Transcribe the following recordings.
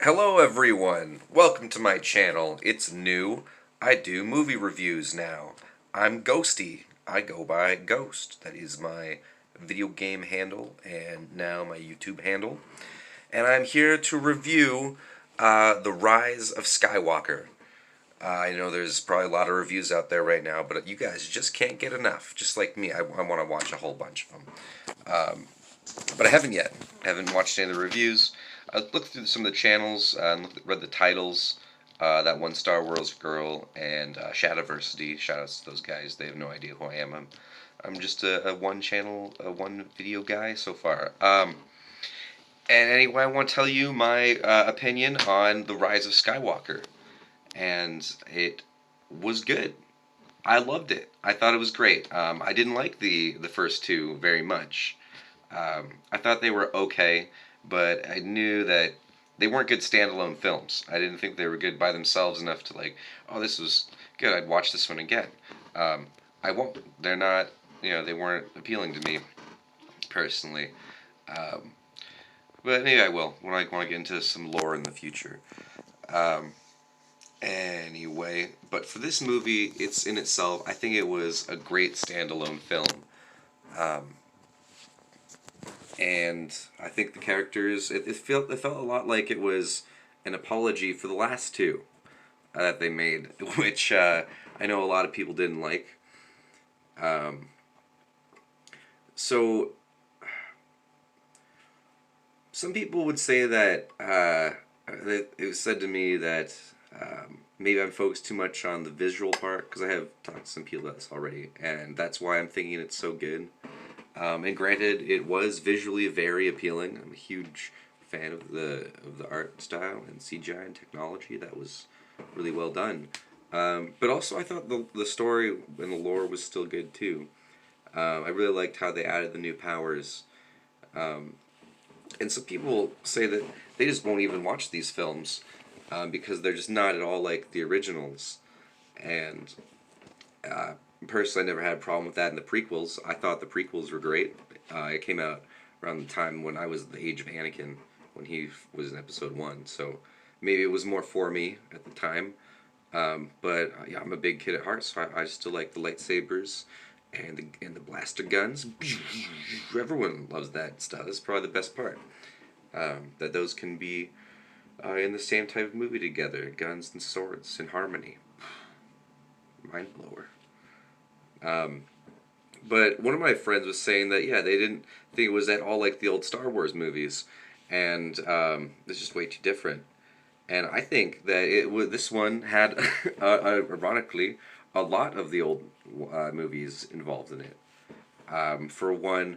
Hello everyone, welcome to my channel. It's new. I do movie reviews now. I'm Ghosty. I go by Ghost. That is my video game handle and now my YouTube handle. And I'm here to review The Rise of Skywalker. I know there's probably a lot of reviews out there right now, but you guys just can't get enough. Just like me, I want to watch a whole bunch of them. But I haven't yet. I haven't watched any of the reviews. I looked through some of the channels and read the titles. That one Star Wars girl and Shadowversity. Shoutouts to those guys. They have no idea who I am. I'm just a one channel, one video guy so far. And anyway, I want to tell you my opinion on The Rise of Skywalker. And it was good. I loved it. I thought it was great. I didn't like the first two very much. I thought they were okay, but I knew that they weren't good standalone films. I didn't think they were good by themselves enough to like, oh, this was good. I'd watch this one again. I won't. They're not. They weren't appealing to me personally. Um, but maybe I will when I want to get into some lore in the future. Um, anyway, but for this movie, it's in itself. I think it was a great standalone film. Um, and I think the characters it felt a lot like it was an apology for the last two that they made, which I know a lot of people didn't like. Um, so some people would say that it was said to me that maybe I'm focused too much on the visual part because I have talked to some people about this already, and that's why I'm thinking it's so good. And granted, it was visually very appealing. I'm a huge fan of the art style and CGI and technology. That was really well done. But also, I thought the story and the lore was still good too. I really liked how they added the new powers. And some people say that they just won't even watch these films because they're just not at all like the originals. And personally, I never had a problem with that in the prequels. I thought the prequels were great. It came out around the time when I was the age of Anakin, when he was in Episode 1. So maybe it was more for me at the time. But yeah, I'm a big kid at heart, so I still like the lightsabers and the blaster guns. Everyone loves that stuff. That's probably the best part. That those can be in the same type of movie together. Guns and swords in harmony. Mind blower. But one of my friends was saying that, yeah, they didn't think it was at all like the old Star Wars movies, and it's just way too different. And I think that this one had, ironically, a lot of the old movies involved in it. For one,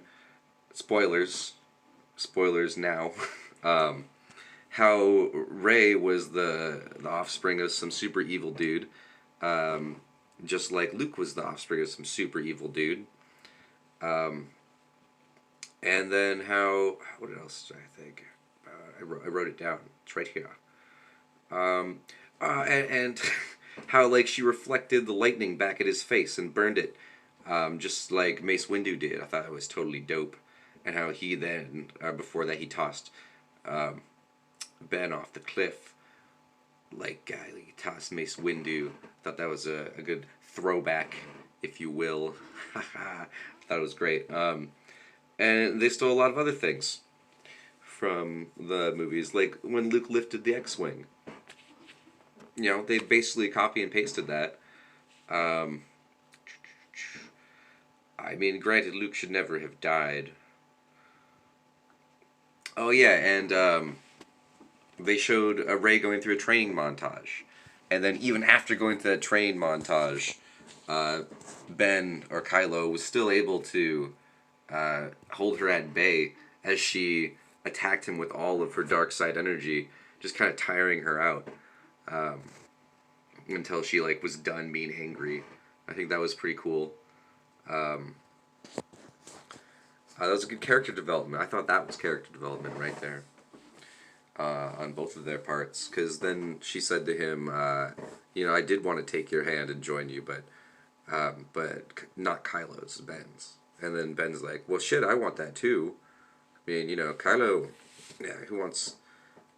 spoilers, spoilers now. How Rey was the offspring of some super evil dude. Just like Luke was the offspring of some super evil dude. And then what else did I think? I wrote it down. It's right here. And how like she reflected the lightning back at his face and burned it, just like Mace Windu did. I thought that was totally dope. And how he then, before that, he tossed Ben off the cliff. Like he tossed Mace Windu. Thought that was a good throwback, if you will. I thought it was great. And they stole a lot of other things from the movies, like when Luke lifted the X-wing. They basically copy and pasted that. I mean, granted, Luke should never have died. Oh yeah, and they showed Rey going through a training montage, and then even after going through that training montage, Ben or Kylo was still able to hold her at bay as she attacked him with all of her dark side energy, just kind of tiring her out until she was done being angry. I think that was pretty cool. That was a good character development. I thought that was character development right there. On both of their parts, because then she said to him, I did want to take your hand and join you, but not Kylo's, Ben's. And then Ben's like, well, shit, I want that too. I mean, Kylo, yeah, who wants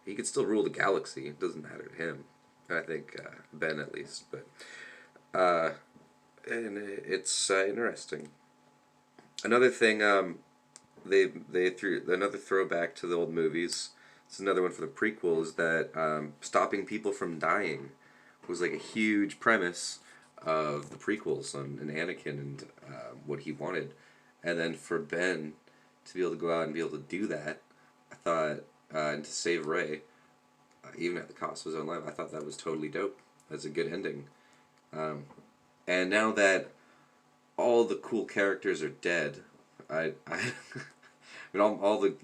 he could still rule the galaxy. It doesn't matter to him. I think Ben at least, but uh, and it's interesting. Another thing, they threw another throwback to the old movies. It's another one for the prequel is that stopping people from dying was like a huge premise of the prequels on Anakin and what he wanted, and then for Ben to be able to go out and be able to do that, I thought, and to save Rey, even at the cost of his own life, I thought that was totally dope. That's a good ending. Um, and now that all the cool characters are dead, I mean, all the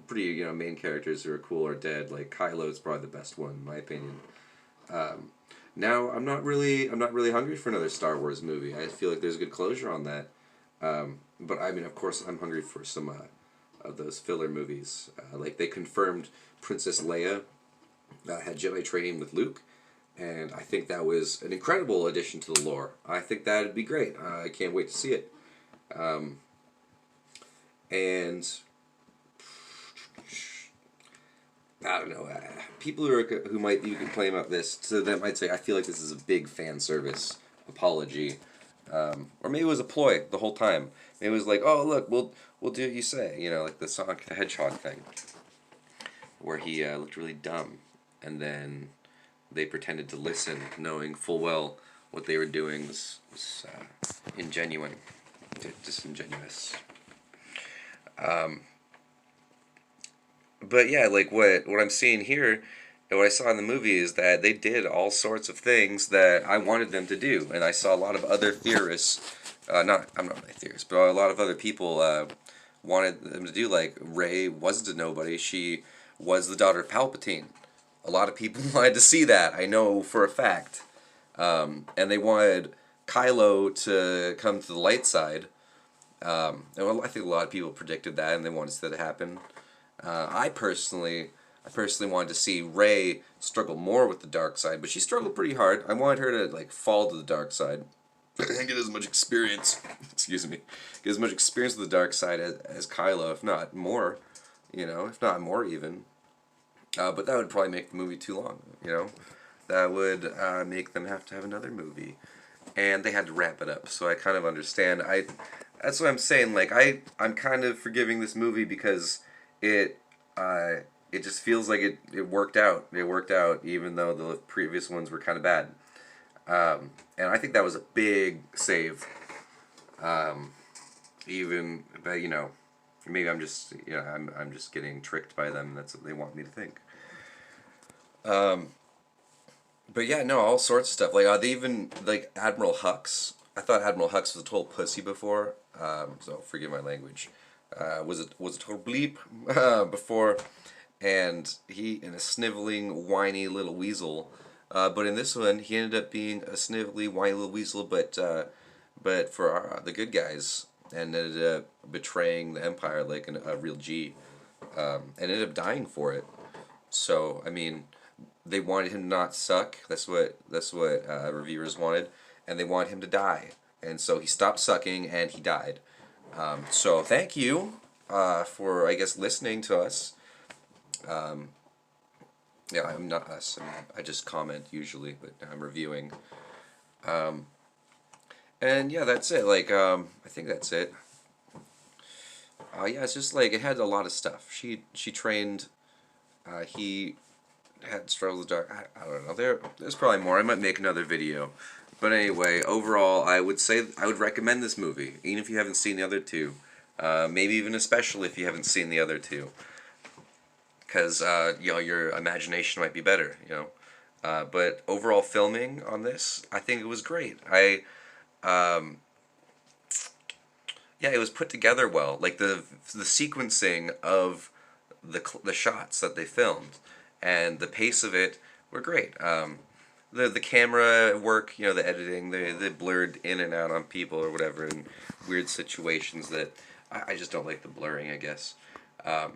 pretty main characters who are cool are dead. Like Kylo's probably the best one in my opinion. Um, Now I'm not really hungry for another Star Wars movie. I feel like there's a good closure on that. But I mean, of course, I'm hungry for some of those filler movies. Like they confirmed Princess Leia had Jedi training with Luke, and I think that was an incredible addition to the lore. I think that'd be great. I can't wait to see it. Um, and I don't know. People who might be complain about this, so that might say, I feel like this is a big fan service apology, or maybe it was a ploy the whole time. Maybe it was like, oh look, we'll do what you say, like the Sonic the Hedgehog thing, where he looked really dumb, and then they pretended to listen, knowing full well what they were doing was ingenuine, disingenuous. Um, But yeah, like what I'm seeing here, and what I saw in the movie is that they did all sorts of things that I wanted them to do, and I saw a lot of other theorists, not I'm not really a theorist, but a lot of other people wanted them to do. Like Rey wasn't a nobody; she was the daughter of Palpatine. A lot of people wanted to see that. I know for a fact, and they wanted Kylo to come to the light side. And I think a lot of people predicted that, and they wanted to see that happen. I personally wanted to see Rey struggle more with the dark side, but she struggled pretty hard. I wanted her to like fall to the dark side and get as much experience. Excuse me, get as much experience with the dark side as Kylo, if not more. If not more even. But that would probably make the movie too long. That would make them have to have another movie, and they had to wrap it up. So I kind of understand. That's what I'm saying. Like I'm kind of forgiving this movie because it it just feels like it worked out. It worked out even though the previous ones were kind of bad. And I think that was a big save. Even but maybe I'm just I'm just getting tricked by them. That's what they want me to think. Um, but yeah, no, all sorts of stuff. Like they even like Admiral Hux. I thought Admiral Hux was a total pussy before. So forgive my language. Was a total bleep before, and he in a sniveling, whiny little weasel. But in this one, he ended up being a snivelly, whiny little weasel, but for the good guys, and ended up betraying the Empire like a real G, and ended up dying for it. So I mean, they wanted him to not suck. That's what reviewers wanted, and they wanted him to die. And so he stopped sucking and he died. So thank you for I guess listening to us. Um, yeah, I'm not us. I just comment usually, but I'm reviewing. Um, and yeah, that's it. Like I think that's it. Yeah, it's just like it had a lot of stuff. She trained. He had struggles with dark. I don't know. There's probably more. I might make another video. But anyway, overall, I would say I would recommend this movie, even if you haven't seen the other two. Maybe even especially if you haven't seen the other two, because your imagination might be better. But overall filming on this, I think it was great. Um, yeah, it was put together well. Like the sequencing of the shots that they filmed, and the pace of it were great. The camera work, the editing, they blurred in and out on people or whatever in weird situations that I just don't like the blurring, I guess. Um,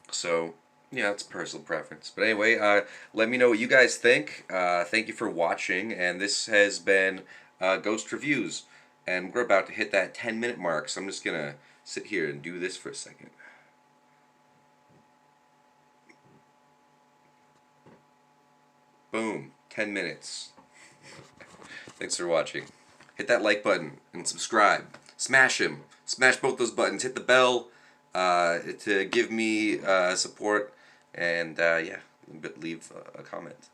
so yeah, it's personal preference. But anyway, let me know what you guys think. Thank you for watching, and this has been Ghost Reviews, and we're about to hit that 10-minute mark, so I'm just gonna sit here and do this for a second. Boom. 10 minutes. Thanks for watching. Hit that like button and subscribe. Smash him. Smash both those buttons. Hit the bell to give me support. And yeah, leave a comment.